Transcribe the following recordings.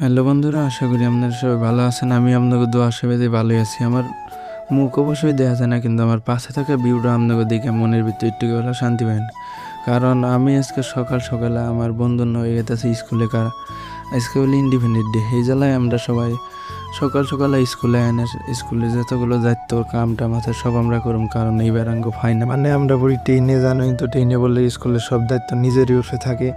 Hello বন্ধুরা, আশা করি আপনারা সবাই ভালো আছেন। আমি আপনাকে দোয়া আশীর্বাদে ভালোই আছি। আমার মুখ অবশ্যই দেখা যায় না, কিন্তু আমার পাশে থাকা ভিউটা আপনাকে দেখে মনের ভিতরে একটু হলেও শান্তি পাই। কারণ আমি আজকে সকাল সকালে আমার বন্ধু হয়ে গেছে স্কুলে, আজকে হলে ইন্ডিপেন্ডেন্ট ডে। এই জ্বালায় আমরা সবাই সকাল সকালে স্কুলে এনে স্কুলে যতগুলো দায়িত্ব কামটা মাথায় সব আমরা করুম, কারণ এইবার আঙ্গ ফাই না মানে আমরা পড়ি টেনে, জানোই তো টেনে বললে স্কুলের সব দায়িত্ব নিজেরই উঠে থাকে।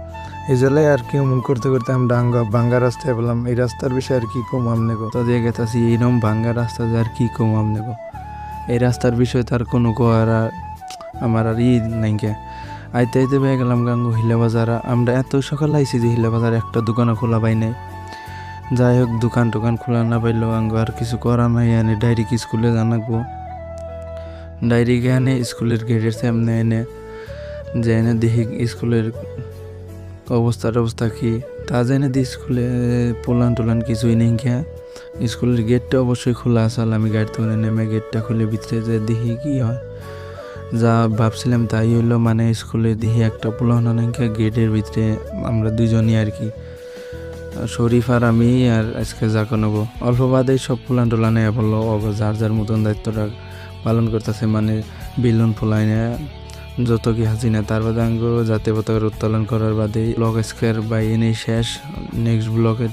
এই জেলায় আর কি অমন করতে করতে আমরা ভাঙ্গা রাস্তায় বললাম। এই রাস্তার বিষয়ে আর কি কম আমনে গো, তো দিয়ে গেছি এইরকম ভাঙ্গা রাস্তা যে আর কি কম আমনে গো। এই রাস্তার বিষয়ে তার কোনো কোয়ার আমার আর নাই কে। আইতে আইতে পেয়ে গেলাম গাঙ্গু হিলা বাজার। আমরা এত সকাল আইছি যে হিলা বাজার একটা দোকানও খোলা পাই নাই। যাই হোক, দোকান টোকান খোলা না পাইলেও আঙ্গু আর কিছু করা নাই, এনে ডাইরেক্ট স্কুলে জানাকবো। ডাইরেক্ট এনে স্কুলের গেটের সামনে এনে যে এনে দেখি স্কুলের অবস্থা কি। তা জেনে দি স্কুলে পোলান টোলান কিছুই নেই খেয়া। স্কুলের গেটটা অবশ্যই খোলা আসল। আমি গাড়ি থেকে নেমে গেটটা খুলে ভিতরে যে দেখি কি হয়। যা ভাবছিলাম তাই হইলো, মানে স্কুলে দেখি একটা পোলান অনেক গেটের ভিতরে আমরা দুজনই আর কি, শরীফ আর আমি আর আজকে যাকে নেবো। অল্প বাদেই সব পোলান টোলানে বললো যার যার মতন দায়িত্বটা পালন করতেছে, মানে বেলুন ফোলাইনে যত কি হাসিনা। তার বাদে আঙ্গ জাতীয় পতাকার উত্তোলন করার বাদে ব্লগ স্কোয়ার বা এনেই শেষ। নেক্সট ব্লগে